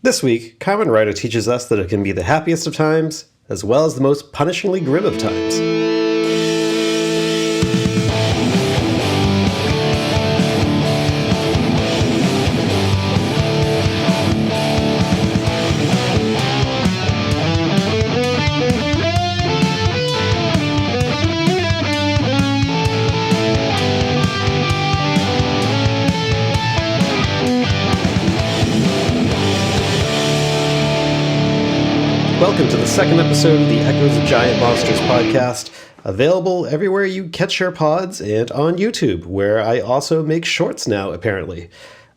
This week, Kamen Rider teaches us that it can be the happiest of times, as well as the most punishingly grim of times. Welcome to the second episode of the Echoes of Giant Monsters podcast, available everywhere you catch your pods and on YouTube, where I also make shorts now, apparently.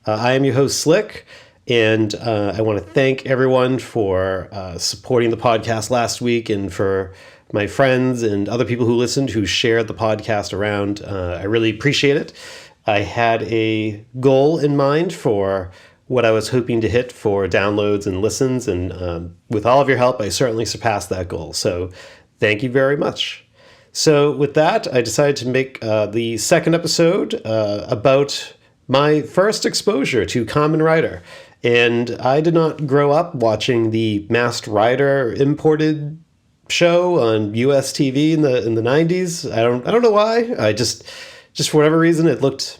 I am your host, Slick, and I want to thank everyone for supporting the podcast last week and for my friends and other people who listened who shared the podcast around. I really appreciate it. I had a goal in mind for what I was hoping to hit for downloads and listens, and with all of your help, I certainly surpassed that goal. So thank you very much. So with that, I decided to make the second episode about my first exposure to Kamen Rider. And I did not grow up watching the Masked Rider imported show on US TV in the 90s. I don't know why. I just for whatever reason, it looked,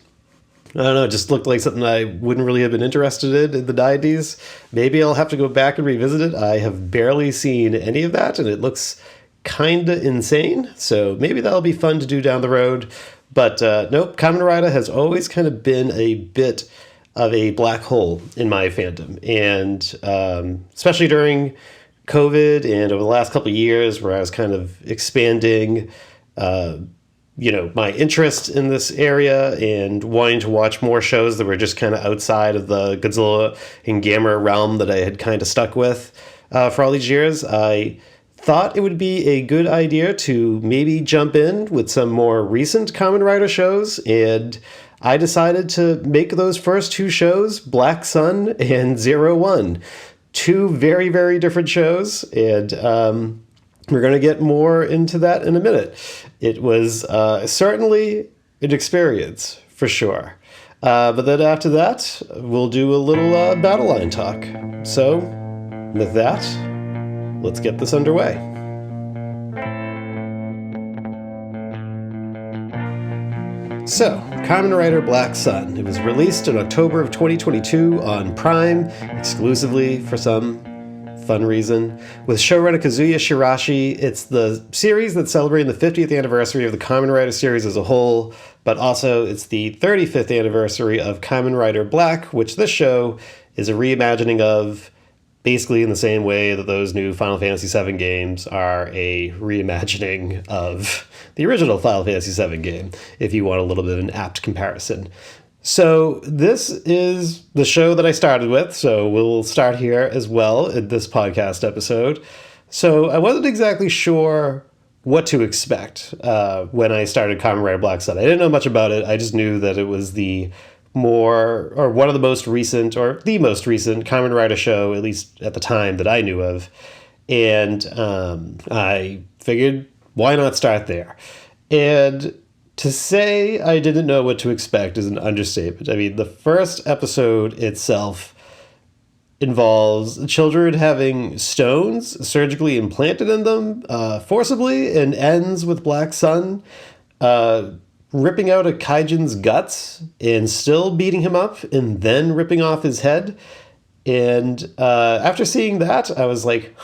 I don't know, it just looked like something I wouldn't really have been interested in the 90s. Maybe I'll have to go back and revisit it. I have barely seen any of that, and it looks kind of insane. So maybe that'll be fun to do down the road. But nope, Kamen Rider has always kind of been a bit of a black hole in my fandom. And especially during COVID and over the last couple of years where I was kind of expanding my interest in this area and wanting to watch more shows that were just kind of outside of the Godzilla and Gamera realm that I had kind of stuck with for all these years, I thought it would be a good idea to maybe jump in with some more recent Kamen Rider shows, and I decided to make those first two shows, Black Sun and 01. Two very, very different shows, and we're going to get more into that in a minute. It was certainly an experience, for sure. But then after that, we'll do a little battle line talk. So, with that, let's get this underway. So, Kamen Rider Black Sun. It was released in October of 2022 on Prime, exclusively for some fun reason. With showrunner Kazuya Shirashi, it's the series that's celebrating the 50th anniversary of the Kamen Rider series as a whole, but also it's the 35th anniversary of Kamen Rider Black, which this show is a reimagining of, basically in the same way that those new Final Fantasy VII games are a reimagining of the original Final Fantasy VII game, if you want a little bit of an apt comparison. So this is the show that I started with, so we'll start here as well in this podcast episode. So I wasn't exactly sure what to expect when I started Kamen Rider Black Sun. I didn't know much about it. I just knew that it was one of the most recent, or the most recent Kamen Rider show, at least at the time that I knew of. And I figured, why not start there? And to say I didn't know what to expect is an understatement. I mean, the first episode itself involves children having stones surgically implanted in them forcibly, and ends with Black Sun ripping out a kaijin's guts and still beating him up and then ripping off his head. And after seeing that, I was like,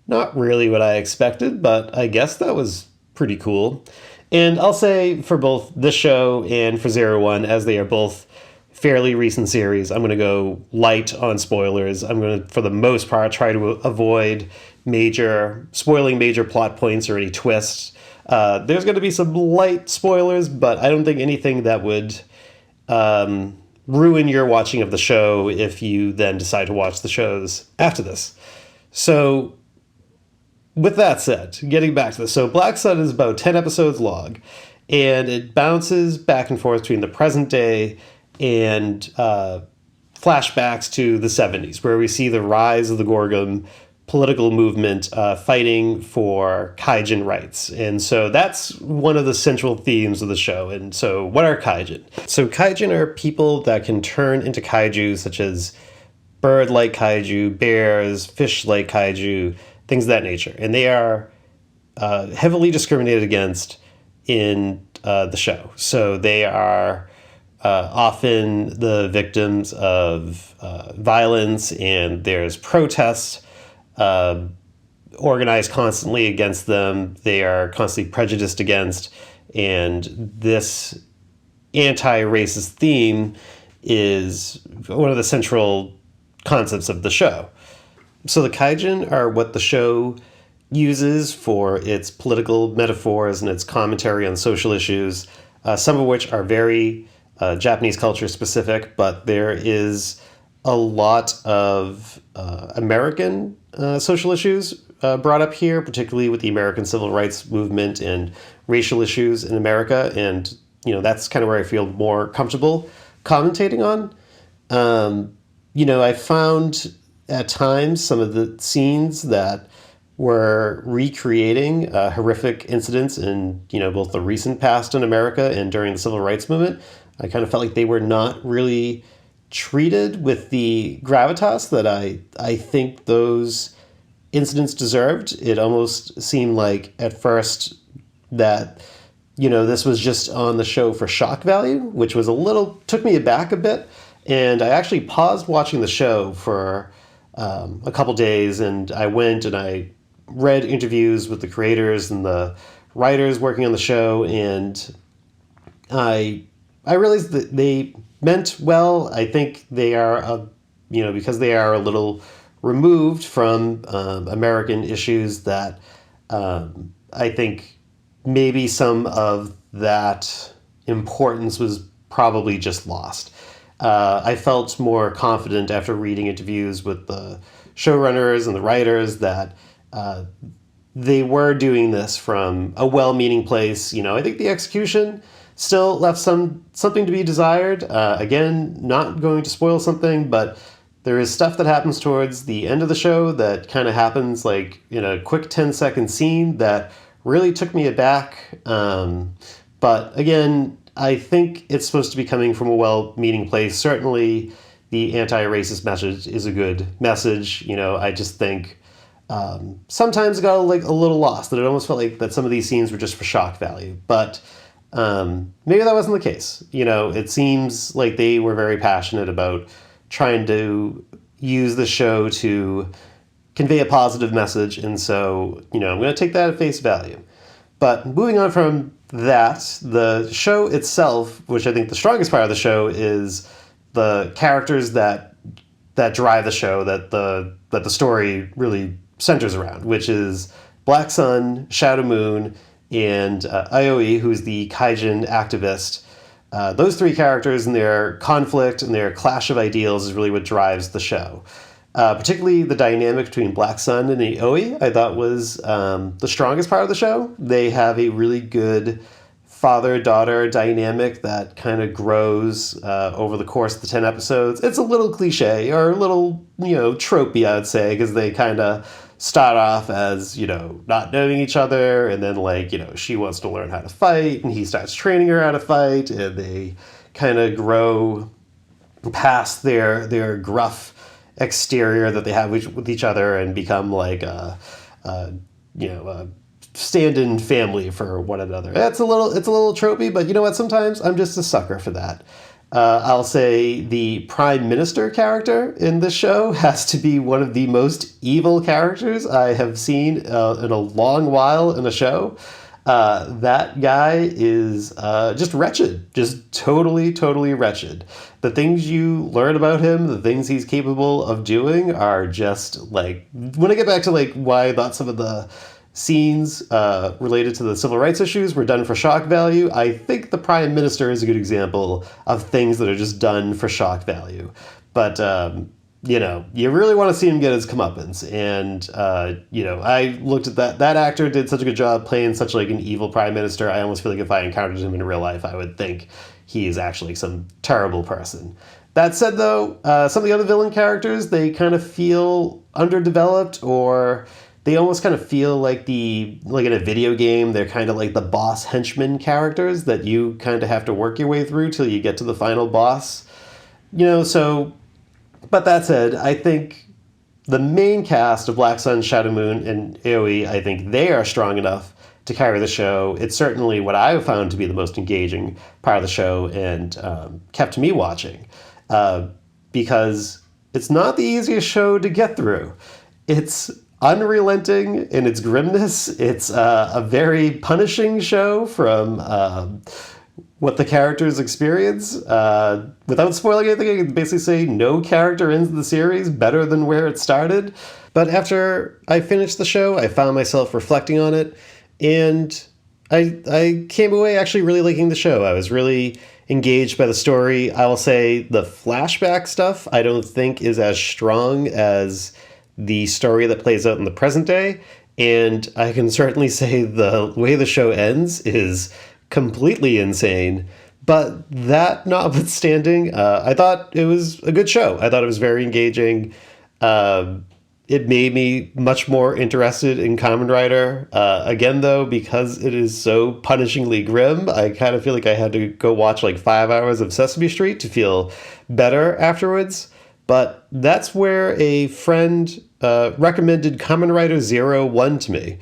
not really what I expected, but I guess that was pretty cool. And I'll say for both this show and for 01, as they are both fairly recent series, I'm going to go light on spoilers. I'm going to, for the most part, try to avoid spoiling major plot points or any twists. There's going to be some light spoilers, but I don't think anything that would ruin your watching of the show if you then decide to watch the shows after this. So, with that said, getting back to this, so Black Sun is about 10 episodes long, and it bounces back and forth between the present day and flashbacks to the 70s, where we see the rise of the Gorgon political movement fighting for kaijin rights. And so that's one of the central themes of the show. And so what are kaijin? So kaijin are people that can turn into kaiju, such as bird-like kaiju, bears, fish-like kaiju, things of that nature. And they are heavily discriminated against in the show. So they are often the victims of violence, and there's protests organized constantly against them. They are constantly prejudiced against, and this anti-racist theme is one of the central concepts of the show. So the kaijin are what the show uses for its political metaphors and its commentary on social issues, some of which are very Japanese culture specific, but there is a lot of American social issues brought up here, particularly with the American civil rights movement and racial issues in America. And, that's kind of where I feel more comfortable commentating on. I found at times some of the scenes that were recreating horrific incidents in, both the recent past in America and during the civil rights movement. I kind of felt like they were not really treated with the gravitas that I think those incidents deserved. It almost seemed like at first that, this was just on the show for shock value, which was took me aback a bit. And I actually paused watching the show for a couple days, and I went and I read interviews with the creators and the writers working on the show, and I realized that they meant well. I think they are, because they are a little removed from American issues, that I think maybe some of that importance was probably just lost. I felt more confident after reading interviews with the showrunners and the writers that they were doing this from a well-meaning place. I think the execution still left something to be desired. Again, not going to spoil something, but there is stuff that happens towards the end of the show that kind of happens like in a quick 10-second scene that really took me aback. But again, I think it's supposed to be coming from a well-meaning place. Certainly, the anti-racist message is a good message. I just think sometimes it got a little lost. That it almost felt like that some of these scenes were just for shock value. But maybe that wasn't the case. It seems like they were very passionate about trying to use the show to convey a positive message. And so, I'm going to take that at face value. But moving on from that, the show itself, which I think the strongest part of the show is the characters that drive the show, that the story really centers around, which is Black Sun, Shadow Moon, and Aoi, who's the Kaijin activist. Those three characters and their conflict and their clash of ideals is really what drives the show. Particularly the dynamic between Black Sun and Aoi, I thought was the strongest part of the show. They have a really good father-daughter dynamic that kind of grows over the course of the 10 episodes. It's a little cliche, or a little, tropey, I would say, because they kind of start off as, not knowing each other, and then, she wants to learn how to fight, and he starts training her how to fight, and they kind of grow past their gruff exterior that they have with each other and become a stand-in family for one another. It's a little tropey, but you know what? Sometimes I'm just a sucker for that. I'll say the Prime Minister character in this show has to be one of the most evil characters I have seen in a long while in a show. That guy is just wretched, just totally wretched. The things you learn about him, the things he's capable of doing are just when I get back to why I thought some of the scenes related to the civil rights issues were done for shock value, I think the Prime Minister is a good example of things that are just done for shock value. But, you really want to see him get his comeuppance. And, I looked at that actor did such a good job playing such an evil Prime Minister. I almost feel like if I encountered him in real life, I would think he is actually some terrible person. That said, though, some of the other villain characters, they kind of feel underdeveloped, or they almost kind of feel like in a video game, they're kind of like the boss henchman characters that you kind of have to work your way through till you get to the final boss. So But that said, I think the main cast of Black Sun, Shadow Moon, and AoE, I think they are strong enough to carry the show. It's certainly what I've found to be the most engaging part of the show and kept me watching because it's not the easiest show to get through. It's unrelenting in its grimness. It's a very punishing show from what the characters experience. Without spoiling anything, I can basically say no character ends the series better than where it started. But after I finished the show, I found myself reflecting on it, and I came away actually really liking the show. I was really engaged by the story. I will say the flashback stuff I don't think is as strong as the story that plays out in the present day. And I can certainly say the way the show ends is completely insane. But that notwithstanding, I thought it was a good show. I thought it was very engaging. It made me much more interested in Kamen Rider. Again, though, because it is so punishingly grim, I kind of feel like I had to go watch like 5 hours of Sesame Street to feel better afterwards. But that's where a friend recommended Kamen Rider 01 to me.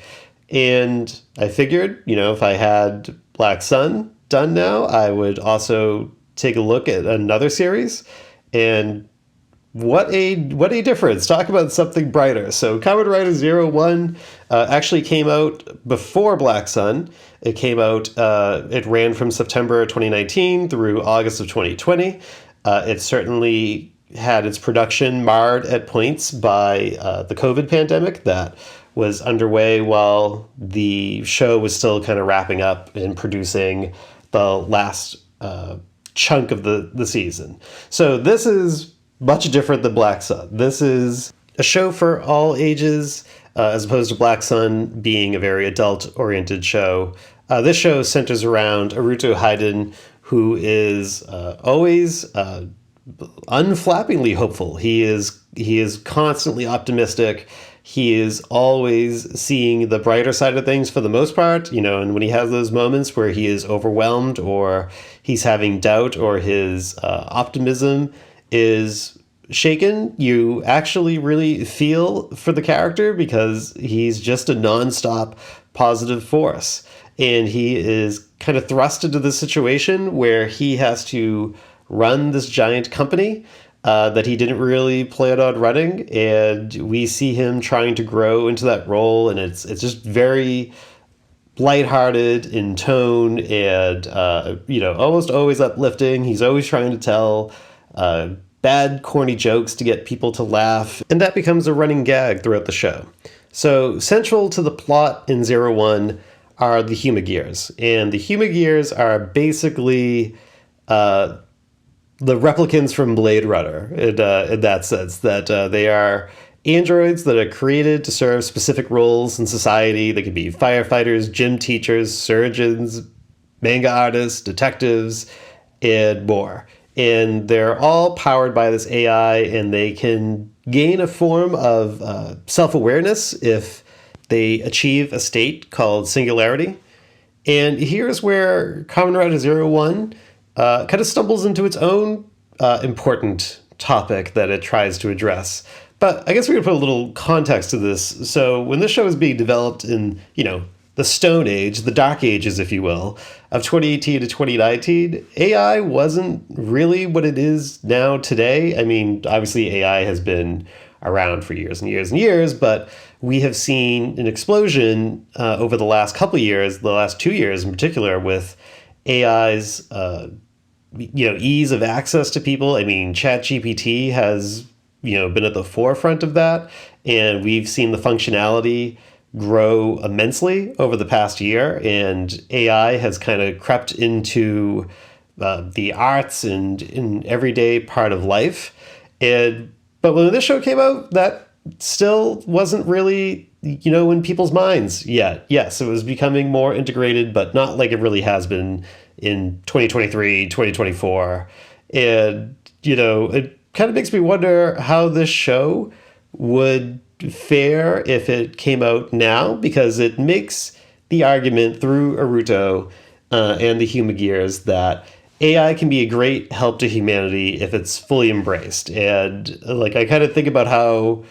And I figured, if I had Black Sun done now, I would also take a look at another series. And what a difference. Talk about something brighter. So Kamen Rider 01 actually came out before Black Sun. It came out, it ran from September 2019 through August of 2020. It certainly had its production marred at points by the COVID pandemic that was underway while the show was still kind of wrapping up and producing the last chunk of the season. So this is much different than Black Sun. This is a show for all ages, as opposed to Black Sun being a very adult-oriented show. This show centers around Aruto Haiden, who is always unflappingly hopeful. He is constantly optimistic. He is always seeing the brighter side of things for the most part, and when he has those moments where he is overwhelmed or he's having doubt or his optimism is shaken, you actually really feel for the character because he's just a nonstop positive force. And he is kind of thrust into this situation where he has to run this giant company that he didn't really plan on running, and we see him trying to grow into that role, and it's just very lighthearted in tone and almost always uplifting. He's always trying to tell bad, corny jokes to get people to laugh, and that becomes a running gag throughout the show. So central to the plot in 01 are the Humagears, and the Humagears are basically the replicants from Blade Runner in that sense, that they are androids that are created to serve specific roles in society. They could be firefighters, gym teachers, surgeons, manga artists, detectives, and more. And they're all powered by this AI, and they can gain a form of self-awareness if they achieve a state called singularity. And here's where Kamen Rider 01 kind of stumbles into its own important topic that it tries to address. But I guess we could put a little context to this. So when this show was being developed in, the Stone Age, the Dark Ages, if you will, of 2018 to 2019, AI wasn't really what it is now today. I mean, obviously AI has been around for years and years and years, but we have seen an explosion over the last couple of years, the last 2 years in particular, with AI's ease of access to people. I mean, ChatGPT has been at the forefront of that, and we've seen the functionality grow immensely over the past year, and AI has kind of crept into the arts and in everyday part of life. But when this show came out, that still wasn't really in people's minds yet. Yes, it was becoming more integrated, but not like it really has been in 2023, 2024. And, it kind of makes me wonder how this show would fare if it came out now, because it makes the argument through Aruto and the Humagears that AI can be a great help to humanity if it's fully embraced. And like I kind of think about how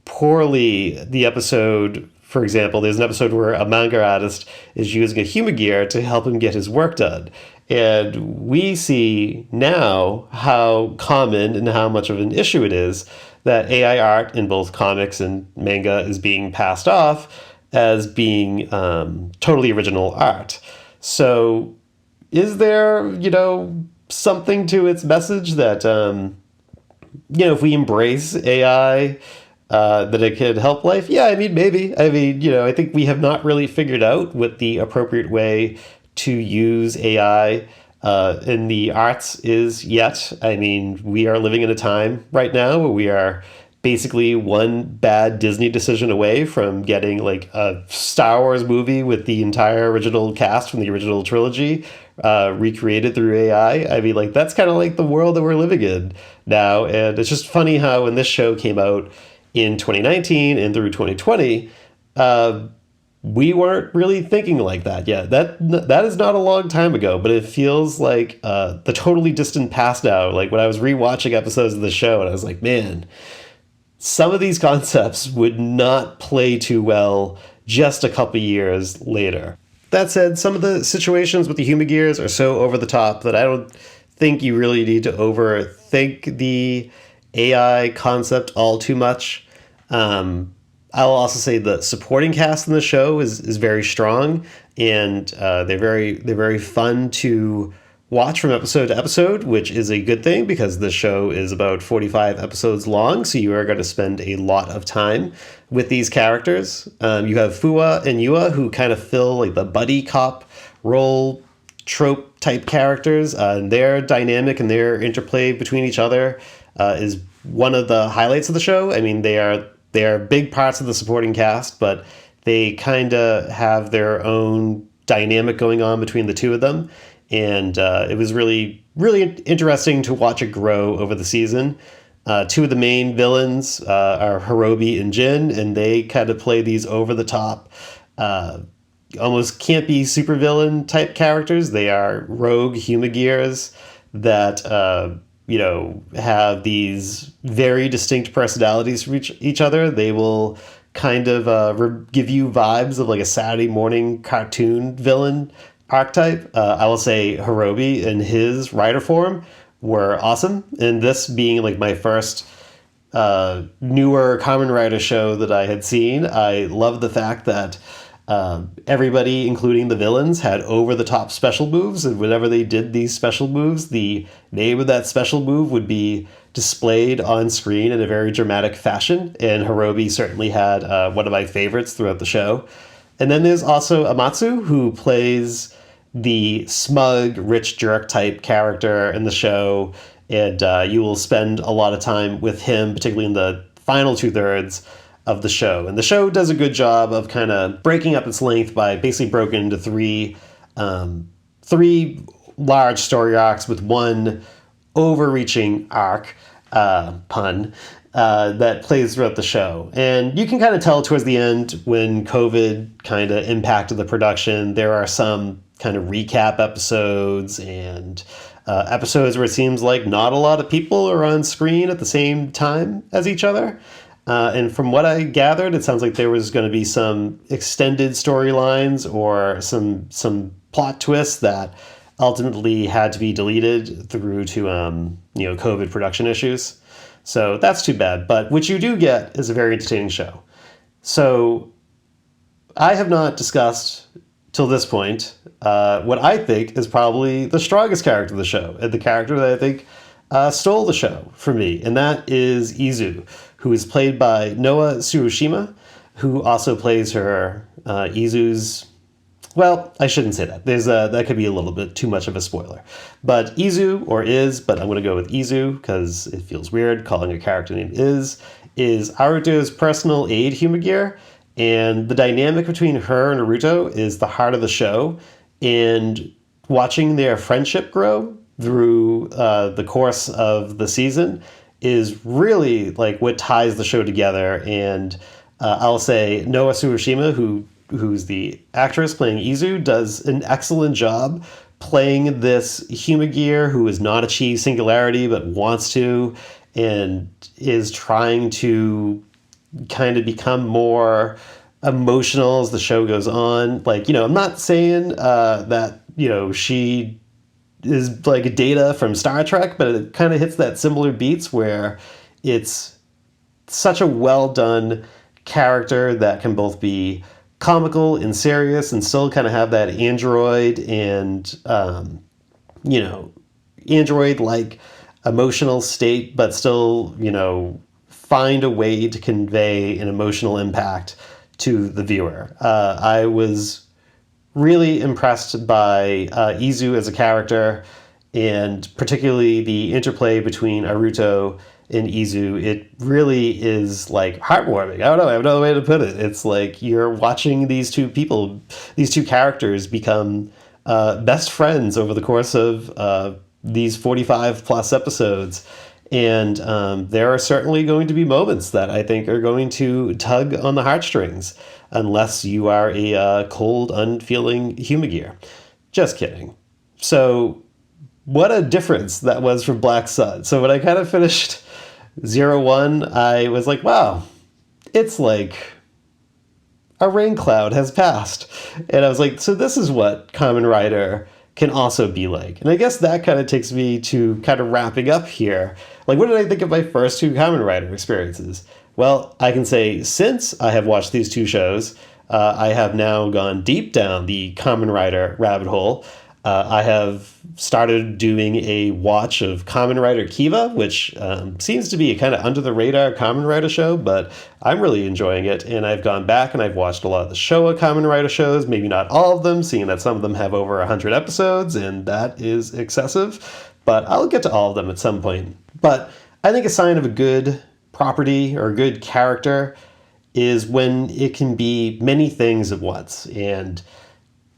poorly the episode, for example, there's an episode where a manga artist is using a humagear to help him get his work done. And we see now how common and how much of an issue it is that AI art in both comics and manga is being passed off as being totally original art. So is there, something to its message that, if we embrace AI, that it could help life? Yeah, I mean, maybe. I mean, I think we have not really figured out what the appropriate way to use AI in the arts is yet. I mean, we are living in a time right now where we are basically one bad Disney decision away from getting like a Star Wars movie with the entire original cast from the original trilogy recreated through AI. I mean, like, that's kind of like the world that we're living in now. And it's just funny how when this show came out in 2019 and through 2020, we weren't really thinking like that yet. That is not a long time ago, but it feels like the totally distant past now. Like when I was rewatching episodes of the show, and I was like, man, some of these concepts would not play too well just a couple years later. That said, some of the situations with the humagears are so over the top that I don't think you really need to overthink the AI concept all too much. I'll also say the supporting cast in the show is very strong, and they're very fun to watch from episode to episode, which is a good thing because the show is about 45 episodes long, so you are going to spend a lot of time with these characters. You have Fua and Yua, who kind of fill like the buddy cop role trope type characters, and their dynamic and their interplay between each other is one of the highlights of the show. I mean, they are big parts of the supporting cast, but they kind of have their own dynamic going on between the two of them. And it was really, really interesting to watch it grow over the season. Two of the main villains are Hirobi and Jin, and they kind of play these over-the-top, almost campy supervillain type characters. They are rogue humagears that, have these very distinct personalities from each other. They will kind of give you vibes of like a Saturday morning cartoon villain archetype. I will say Hirobi and his rider form were awesome. And this being like my first newer Kamen Rider show that I had seen, I love the fact that everybody, including the villains, had over-the-top special moves, and whenever they did these special moves, the name of that special move would be displayed on screen in a very dramatic fashion, and Hirobi certainly had one of my favorites throughout the show. And then there's also Amatsu, who plays the smug, rich jerk type character in the show, and you will spend a lot of time with him, particularly in the final two-thirds of the show. And the show does a good job of kind of breaking up its length by basically broken into three large story arcs with one overreaching arc, pun, that plays throughout the show. And you can kind of tell towards the end when COVID kind of impacted the production, there are some kind of recap episodes and episodes where it seems like not a lot of people are on screen at the same time as each other. And from what I gathered, it sounds like there was going to be some extended storylines or some plot twists that ultimately had to be deleted through to COVID production issues. So that's too bad. But what you do get is a very entertaining show. So I have not discussed till this point what I think is probably the strongest character of the show, and the character that I think stole the show for me, and that is Izu, who is played by Noa Tsurushima, who also plays her Izu's... Well, I shouldn't say that. That could be a little bit too much of a spoiler. But Izu, but I'm going to go with Izu because it feels weird calling a character named is Aruto's personal aide humagear, and the dynamic between her and Naruto is the heart of the show, and watching their friendship grow through the course of the season is really like what ties the show together. And I'll say Noa Tsurushima, who's the actress playing Izu, does an excellent job playing this Humagear who has not achieved singularity but wants to, and is trying to kind of become more emotional as the show goes on. Like, I'm not saying that, she is like Data from Star Trek, but it kind of hits that similar beats where it's such a well done character that can both be comical and serious and still kind of have that android and, android like emotional state, but still, find a way to convey an emotional impact to the viewer. I was really impressed by Izu as a character, and particularly the interplay between Aruto and Izu. It really is like heartwarming. I don't know. I have no way to put it. It's like you're watching these two characters become best friends over the course of these 45 plus episodes. And there are certainly going to be moments that I think are going to tug on the heartstrings, unless you are a cold, unfeeling Humagear. Just kidding. So what a difference that was from Black Sun. So when I kind of finished 01, I was like, wow, it's like a rain cloud has passed. And I was like, so this is what Kamen Rider can also be like. And I guess that kind of takes me to kind of wrapping up here. Like, what did I think of my first two Kamen Rider experiences? Well, I can say since I have watched these two shows, I have now gone deep down the Kamen Rider rabbit hole. I have started doing a watch of Kamen Rider Kiva, which seems to be a kind of under-the-radar Kamen Rider show, but I'm really enjoying it. And I've gone back and I've watched a lot of the Showa Kamen Rider shows, maybe not all of them, seeing that some of them have over 100 episodes, and that is excessive. But I'll get to all of them at some point. But I think a sign of a good property or a good character is when it can be many things at once. And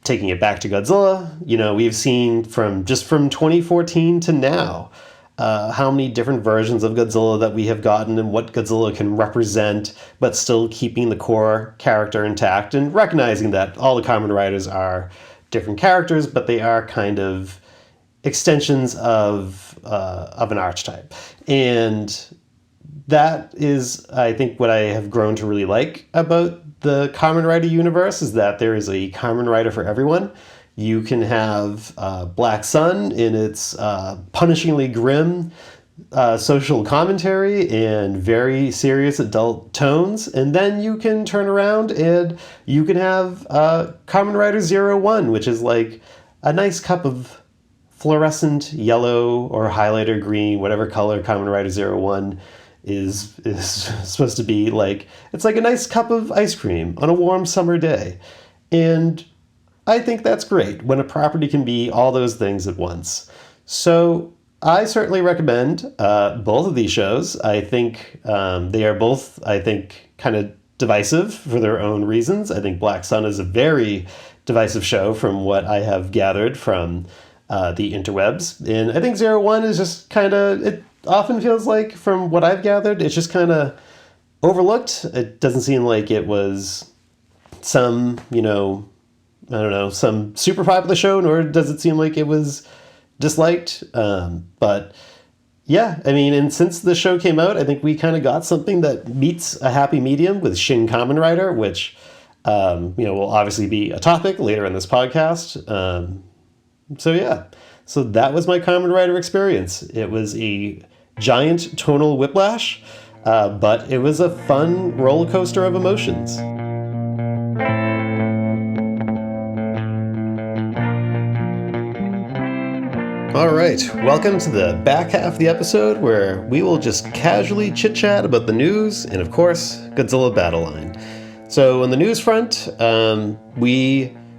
taking it back to Godzilla, we've seen from 2014 to now, how many different versions of Godzilla that we have gotten and what Godzilla can represent, but still keeping the core character intact and recognizing that all the Kamen Riders are different characters, but they are kind of extensions of an archetype. And that is, I think, what I have grown to really like about the Kamen Rider universe, is that there is a Kamen Rider for everyone. You can have Black Sun in its punishingly grim social commentary and very serious adult tones, and then you can turn around and you can have Kamen Rider 01, which is like a nice cup of fluorescent yellow or highlighter green, whatever color Kamen Rider 01 is supposed to be. Like, it's like a nice cup of ice cream on a warm summer day. And I think that's great when a property can be all those things at once. So I certainly recommend both of these shows. I think they are both, kind of divisive for their own reasons. I think Black Sun is a very divisive show from what I have gathered from the interwebs. And I think 01 is just kind of, it often feels like, from what I've gathered, it's just kind of overlooked. It doesn't seem like it was some, some super popular show, nor does it seem like it was disliked. But yeah, I mean, and since the show came out, I think we kind of got something that meets a happy medium with Shin Kamen Rider, which, will obviously be a topic later in this podcast. So that was my Kamen Rider experience. It was a giant tonal whiplash, but it was a fun roller coaster of emotions. All right, welcome to the back half of the episode where we will just casually chit-chat about the news and, of course, Godzilla Battle Line. So on the news front, I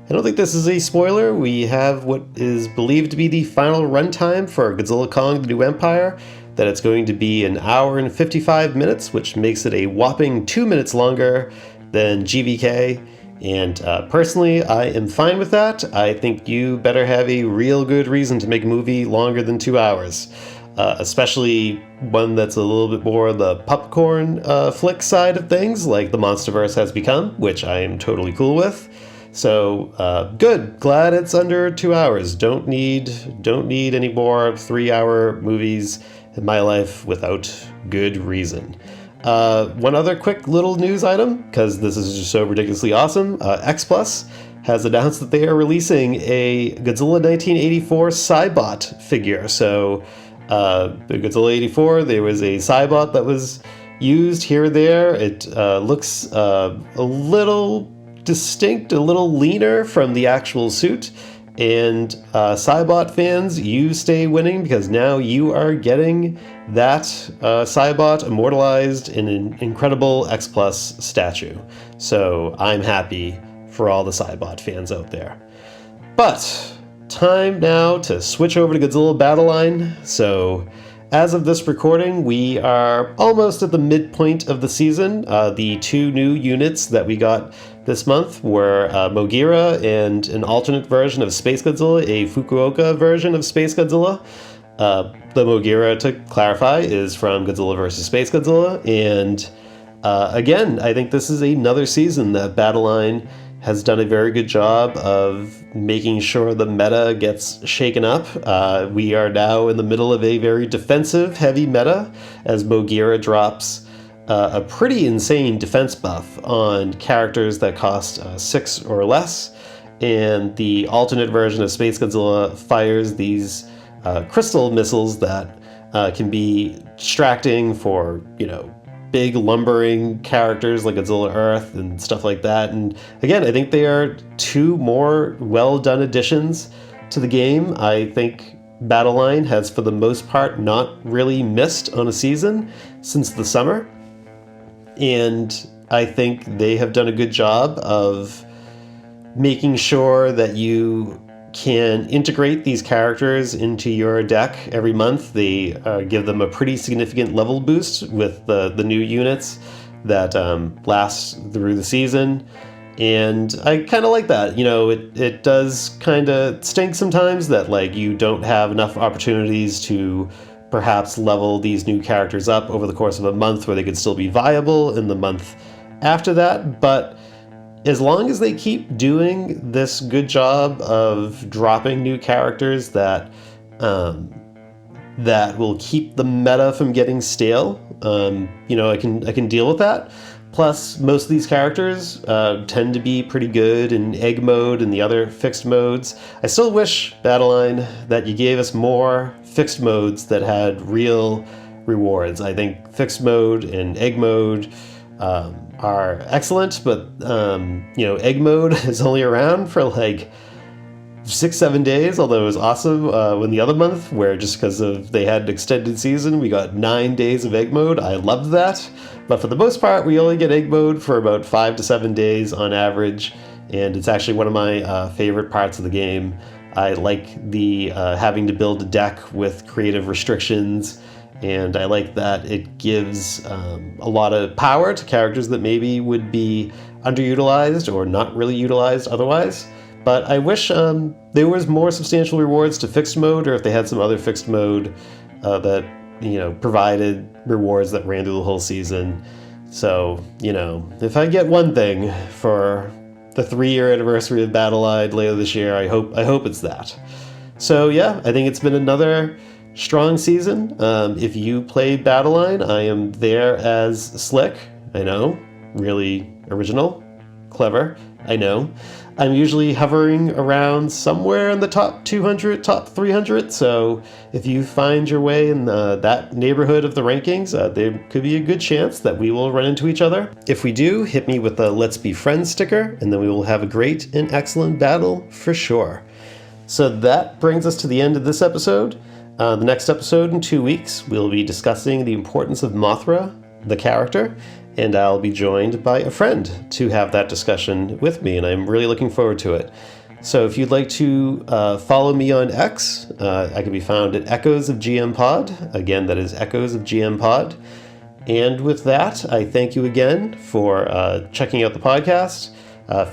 don't think this is a spoiler. We have what is believed to be the final runtime for Godzilla Kong: The New Empire, that it's going to be 1 hour and 55 minutes, which makes it a whopping 2 minutes longer than GVK. And personally, I am fine with that. I think you better have a real good reason to make a movie longer than 2 hours, especially one that's a little bit more the popcorn flick side of things, like the MonsterVerse has become, which I am totally cool with. So good. Glad it's under 2 hours. Don't need any more 3-hour movies in my life without good reason. One other quick little news item, because this is just so ridiculously awesome. X Plus has announced that they are releasing a Godzilla 1984 Cybot figure. So the Godzilla 84, there was a Cybot that was used here or there. It looks a little distinct, a little leaner from the actual suit. And Cybot fans, you stay winning, because now you are getting that Cybot immortalized in an incredible X Plus statue. So I'm happy for all the Cybot fans out there. But time now to switch over to Godzilla Battle Line. So as of this recording, we are almost at the midpoint of the season. The 2 new units that we got this month were Mogira and an alternate version of Spacegodzilla, a Fukuoka version of Spacegodzilla. The Mogira, to clarify, is from Godzilla vs. Spacegodzilla. And again, I think this is another season that Battle Line has done a very good job of making sure the meta gets shaken up. We are now in the middle of a very defensive heavy meta, as Mogira drops a pretty insane defense buff on characters that cost 6 or less, and the alternate version of Spacegodzilla fires these crystal missiles that can be distracting for, big lumbering characters like Godzilla Earth and stuff like that. And again, I think they are 2 more well-done additions to the game. I think Battle Line has, for the most part, not really missed on a season since the summer. And I think they have done a good job of making sure that you can integrate these characters into your deck every month. They give them a pretty significant level boost with the new units that last through the season. And I kind of like that. It does kind of stink sometimes that you don't have enough opportunities to perhaps level these new characters up over the course of a month where they could still be viable in the month after that. But as long as they keep doing this good job of dropping new characters that will keep the meta from getting stale, I can deal with that. Plus, most of these characters tend to be pretty good in egg mode and the other fixed modes. I still wish, Battle Line, that you gave us more fixed modes that had real rewards. I think fixed mode and egg mode are excellent, but egg mode is only around for 6-7 days, although it was awesome when the other month, where just because they had an extended season, we got 9 days of egg mode. I loved that, but for the most part, we only get egg mode for about 5 to 7 days on average, and it's actually one of my favorite parts of the game. I like the having to build a deck with creative restrictions, and I like that it gives a lot of power to characters that maybe would be underutilized or not really utilized otherwise. But I wish there was more substantial rewards to fixed mode, or if they had some other fixed mode that provided rewards that ran through the whole season. So if I get one thing for the 3-year anniversary of Battle Line later this year, I hope it's that. So yeah, I think it's been another strong season. If you played Battle Line, I am there as Slick. I know, really original, clever. I know. I'm usually hovering around somewhere in the top 200, top 300, so if you find your way in that neighborhood of the rankings, there could be a good chance that we will run into each other. If we do, hit me with a Let's Be Friends sticker, and then we will have a great and excellent battle for sure. So that brings us to the end of this episode. The next episode in 2 weeks, we'll be discussing the importance of Mothra, the character, and I'll be joined by a friend to have that discussion with me, and I'm really looking forward to it. So if you'd like to follow me on X, I can be found at Echoes of GM Pod. Again, that is Echoes of GM Pod. And with that, I thank you again for checking out the podcast.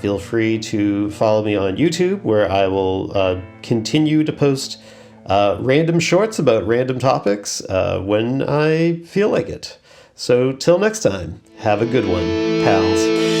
Feel free to follow me on YouTube, where I will continue to post random shorts about random topics when I feel like it. So till next time, have a good one, pals.